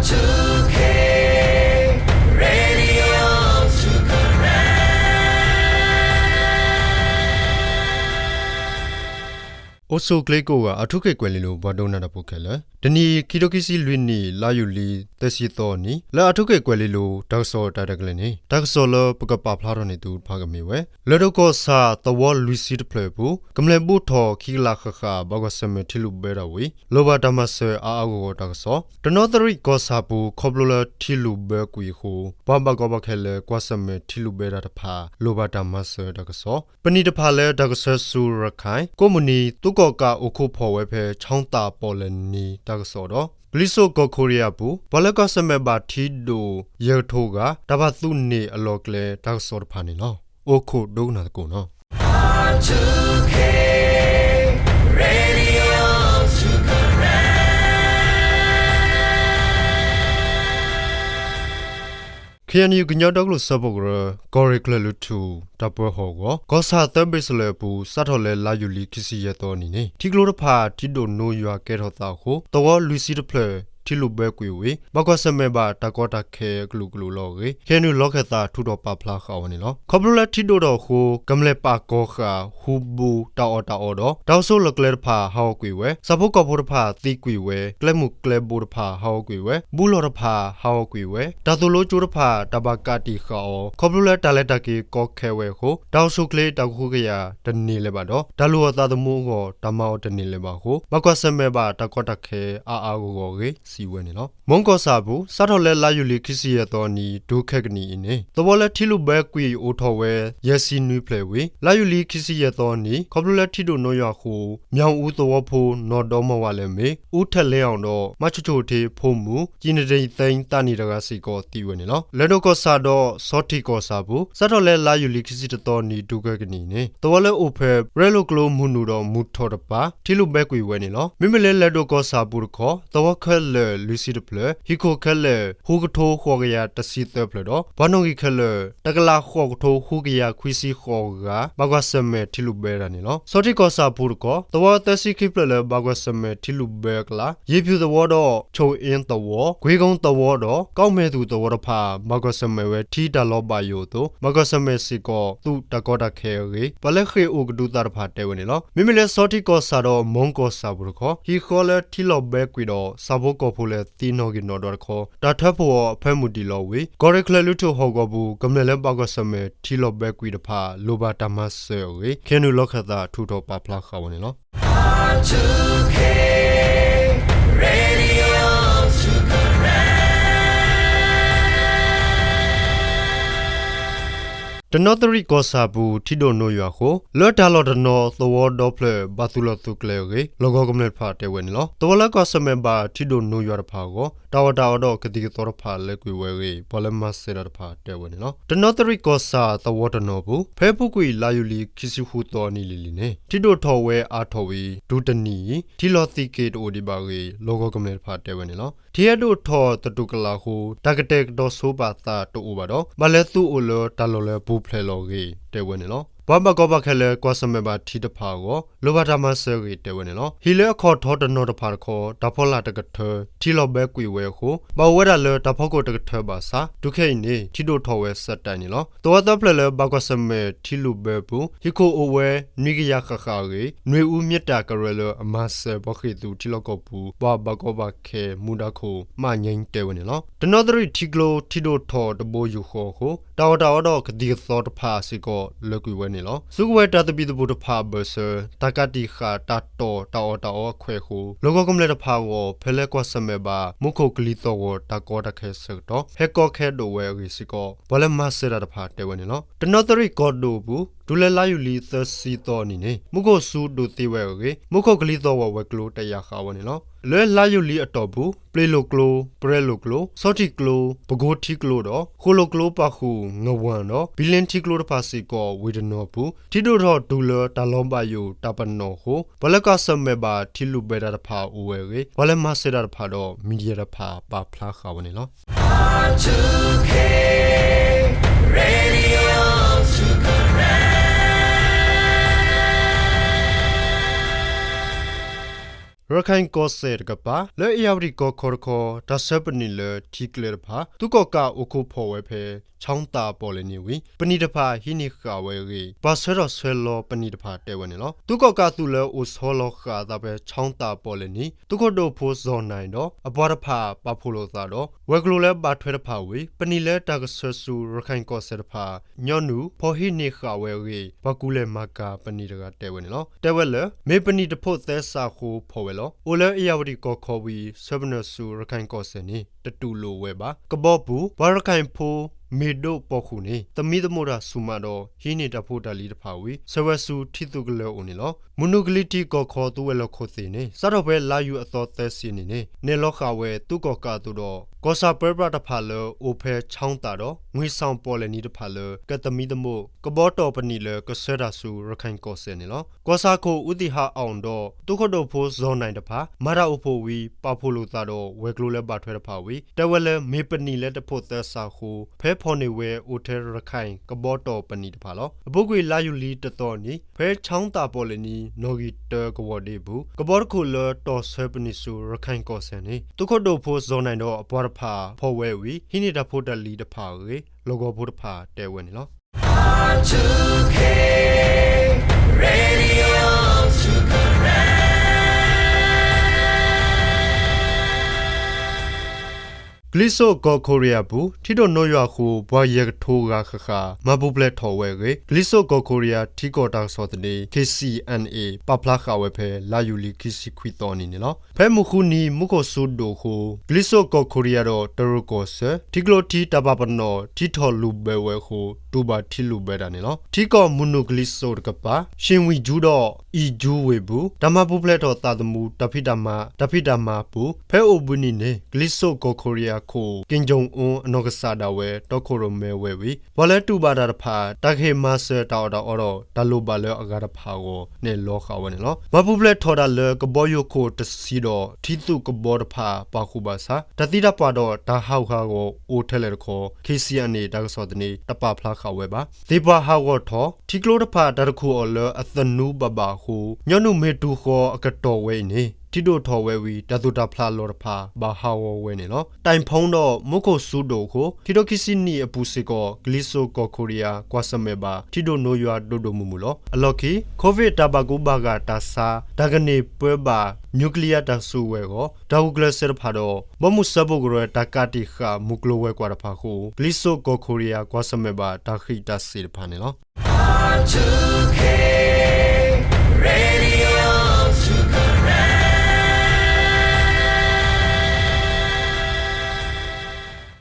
R2K Radio Sukaran Oso Glego အထုခေကွယ်လီလိုဘဒုံနာပုခဲလဒနီကီတိုကီစီလွီနီလာယူလီတက်စီတော်နီလာအထုခေကွယ်လီလိုဒေါက်ဆော်တာတကလနေဒေါက်ဆော်လပကပဖလာရနေတူဖာကမီဝဲလဒကောစာတဝလူစီတဖလေဘူးကမလေဘူးထောခီလာခခဘောကစမေတီလူဘေရဝီလောဘတမဆာအာဂိုဒေါက်ဆောတနောတရီကောစာဘူးခေါပလိုလာတီလူဘေကွီဟူဘဘကောဘခဲလေကွာစမေတီလူဘေရတဖာလောဘတမဆာဒေါက်ဆောပနီတဖာလေဒေါက်ဆာဆူရခိုင်ကိုမနီတုကောကာအခုဖော်ဝဲဖဲချောင်းတာပေါ်လနီဒေါက်ဆောတော့ပလီဆိုကိုကိုရီးယားဘူးဘလကစမေဘာတီဒိုယေထိုကတဘာသူနေအလောကလေဒေါက်ဆောဖာနေနော်အခုဒုနာကိုနော် R2K Radio Sukaran KNU ကညောတော့လို့စပုတ်ရကော်ရီကလလူတူတပဟောကောစာတဘစ်စလေပူစတ်ထော်လဲလာယူလီခစီရတော်နီနေတီကလိုတဖာတီဒိုနိုယွာကဲထော်တာကိုတော်လူစီတဖလေတီလူဘဲကွေဝေဘကွာစမေဘာတကောတခဲဂလူဂလူလောကေခဲနုလောကတာထူတော်ပဖလာခါဝနေလောခေါပလိုလက်တီဒိုတော်ကိုကမလေပါကောခာဟူဘူတာအော်တော့တောက်ဆိုလကလေဖာဟောကွေဝဲစပုတ်ကဘောတဖာသီကွေဝဲကလမှုကလေဘောတဖာဟောကွေဝဲဘူးလောတဖာဟောကွေဝဲတာသူလိုကျိုးတဖာတဘကတိခါခေါပလိုလက်တလက်တကေကောခဲဝဲကိုတောက်ဆိုကလေတောက်ခုကရတနေလေပါတော့ဒါလိုသာသမှုကိုတမောတနေလေပါကိုဘကွာစမေဘာတကောတခဲအာကိုကေစီဝဲနေလောမွန်ကောစာဘူးစတ်တော်လဲလာယူလီခစီရတော်နီဒုခက်ကနီနေတဘောလဲထီလူဘဲကွီအိုထော်ဝဲယက်စီနွေဖလေဝေလာယူလီခစီရတော်နီခေါပလိုလက်ထီဒိုနိုရခုမြောင်ဦးသောဖိုးနော်တော်မဝလဲမေဦးထက်လဲအောင်တော့မချွချိုတေဖုံမူကျင်းတဲ့သိန်းတနီတကစီကောတီဝဲနေလောလက်တော့ကောစာတော့စောတီကောစာဘူးစတ်တော်လဲလာယူလီခစီတော်နီဒုခက်ကနီနေတဘောလဲအိုဖဲရဲလိုကလိုမူနူတော်မူထော်တပါထီလူဘဲကွီဝဲနေလောမိမလဲလက်တော့ကောစာဘူးခေါ်တဝခက်လဲလူစီတဖလေဟီကိုခက်လေဟူကထိုးခေါ်ကရတစီတဖလေတော့ဘာနိုဂီခက်လေတကလာခေါ်ကထိုးဟူကရခွီစီခေါ်ကဘကွာစမေတီလူဘဲရနေလောစောတိကောစာဘူးကောတဝတစီခိပလေဘကွာစမေတီလူဘဲကလာရေဖြူတဝတော့ချုံအင်းတဝဂွေကုန်းတဝတော့ကောက်မဲသူတဝတော့ဖာဘကွာစမေဝဲထီတလောပါယိုတော့ဘကွာစမေစီကောသူတကောတခဲရေပလက်ခေဥကဒူတာဖာတဲဝနေလောမိမလေစောတိကောစာတော့မုံကောစာဘူးကောဟီခေါ်လေထီလောဘဲကွီတော့စာဘကောဖိုလေတီနိုဂီနော်တော့ခေါ်တာထပ်ဖို့အဖဲမူတီလောဝေကောရကလလူတိုဟောကဘူးကမလဲဘကောစမေထီလောဘဲကွီတဖာလိုဘာတမဆေဝေခဲနုလောခတာထူတော့ပပလာခါဝနေလော R2K Radio Sukaranတနော်တရီကောစာဘူးထီဒိုနိုယွာကိုလော်တာလော်ဒနော်သဝဒေါပလဘာသူလတုကလေရေလောကကမလက်ဖာတဲဝဲနော်တဝလကောစမေဘာထီဒိုနိုယွာဖာကိုတာဝတာတော့ကတိတော်ဖာလဲကွေဝဲရေဘောလမဆေရဖာတဲဝဲနော်တနော်တရီကောစာသဝဒနော်ဘူးဖဲဖုကွေလာယူလီခီစီဟူတော်နီလီလီနေထီဒိုထော်ဝဲအာထော်ဝီဒူတနီထီလော်တီကေတိုဒီဘာရေလောကကမလက်ဖာတဲဝဲနော်ทียดูทอตะตุกลาหูตะกะเตกดอโซบาตาตูบาดอมาเลตุโอโลตาโลเลบูเพลโลเกเตเวเนลอဘာမကောဘခဲလေကွာစမေဘာထီတဖာကိုလောဘတာမဆယ်ရီတဲဝနေလောဟီလေခေါ်ထောတနောတဖာခေါ်တဖောလာတကထထီလောဘဲကွေဝဲခုဘဝဲရလေတဖောကိုတကထဘာစာဒုခဲနေထီတို့ထောဝဲစက်တိုင်နေလောတောတဖလေလေဘကွာစမေထီလူဘဲဘူးဟီကိုအိုဝဲနိကရခခါရီနွေဦးမြတ်တာကရလေအမဆယ်ဘခိသူထီလောကောဘူးဘာဘကောဘခဲမူဒခိုမငိမ့်တဲဝနေလောတနောတရီထီကလိုထီတို့ထောတဘိုယူခေါ်ခုတာဝတာတော့ကတိသောတဖာစီကိုလေကွေဝဲနေလောစုဝဲတာတပိတဘူတဖာဘဆာတကတိခာတတောတောခွဲခုလောကကမလေတဖာကိုဖဲလဲကွာစမေဘာမုခုကလီတောတကောတခဲစတော့ဟက်ကောခဲဒိုဝဲရီစီကိုဘလမဆရာတဖာတဲဝဲနေလောတနောတရီကောဒိုဘူးဒူလေလာယူလီသစီတော်နီနေမုခုဆူဒိုတီဝဲရေမုခုကလီတောဝဲကလိုတရခါဝနေလောလဲလာယူလီအတော်ဘူးပလေလိုကလိုပရဲလိုကလိုစောတီကလိုပဂိုတီကလိုတော့ခိုလိုကလိုပါခုငဝမ်တော့ဘီလင်တီကလိုတဖာစီကောဝေဒနောဘူးတီဒိုတော့ဒူလတာလောဘယိုတပနောဟုဘလကဆမေဘာတီလူဘေဒါတဖာအိုဝဲရေဘလမဆေဒါတဖာတော့မီဒီယာတဖာပါဖလာခါဝနေလော R2K Radio Sukaran Rakhine Kose Gapa, Le Yavriko Korko, Da Serpenil, Tiklerpa, Tukoka Uku Powepe, Chanta Poleniwi, Penidapa, Hinikawe, Basero Swello, Penidapa Devanilo, Tukoka Tula Usholoka, Dabe, Chanta Poleni, Tukodo Post Zone 9, Aborapa, Papulo Zado, Wegula Batwepawi, Penile Dagasu, Rakhine Kose Pa, Nyonu, Pohinikawe, Bakule Maka, Penida Devanilo, Devele, may Penida put their Saku Powell. Ola Yawdi Kokowi, Sevenasu, Rakan Koseni, the Tulu Weba, Kabobu, Barakan Po, Medo Pokuni, the Midamura Sumado, Hini Daputa Lead Pawi, Sewasu Tituglo Unilo, Munugliti Goko Duelo Cosine, Sarawe Layu a thought the sinine, Nelokawe, Tukoka Tudo, Gosa Berbrata Palo, Ope Chantado, we sound Poleni the Palo, get the Midamo, Kaboto Panile, Koserasu, Rakan Kosenilo, Gosako Udiha Ondo, Tukodo Post Zone 9 Pa, Mara Opowi, Papulu Tado, Weglula Batwe Pawi, Dewele Mipanile the Pother Sahu, Peponiwe, Uter Rakai, Kaboto Panit Palo, Bugui Layu lead the Thorny, Pe Chanta Poleni, Nogi Turkwadebu, Kaborkula, Tos Herpenisu, Rakan Koseni, Tukodo Post Zone 9 Porpa, Powewi, he need a put a lead a power, Logo Putapa, Dewenilo. R2K Radio to correct. Gliso go Korea bu, Tito no yahu, Boyek Toga Kaka, Mabuble Towe, Gliso go Korea, Tigo Dark Sotany, KCNA, Paplaka Wepe, Layuli Kisi Quitoni, no? Pemuhuni, Muko Sudo ho, Gliso go Korea do, Terugose, Tiglo T Tababano, Tito Lubewe ho, Duba Tilu Bedanilo, Tigo Munu Gliso Gapa, Shinwi Judo, E Juwebu, Damabubleto Tadamu, Tapidama bu, Pe Obunine, Gliso go Korea. Kim Jong Un Nogasada we, Tokoro Mewewi, Wale tu bada pa, Take Master Tauda Oro, Talubale Agada Pago, Ne Loka Wanilo, Mabuble Toda Le, Gaboyo Ko, the Sido, Titu Gabor Pa, Bakubasa, Tatida Pado, Tahauhago, O Teleco, KCNA Dagasodni, Tapa Plaka Weba, Tiba Hagoto, Tiklo the Pa, Daraku Ole, at the new Baba who, Yonu Metu Ho, Akato Wayne. Tido Towewi, Datuta Pla Lorpa, Bahawa Wenino, Time Pondo, Moko Sudoko, Tido Kisini a Pusiko, Gliso go Korea, Kwasameba, Tido no you are Dodo Mumulo, Aloki, COVID Tabago Baga Tasa, Dagane Peba, Nuclear Tasuwego, Douglas Serpado, Bomu Sabogro, Takati Ha, Muklo Quarapaho, Gliso go Korea, Kwasameba, Takita Sir Panelo. R2K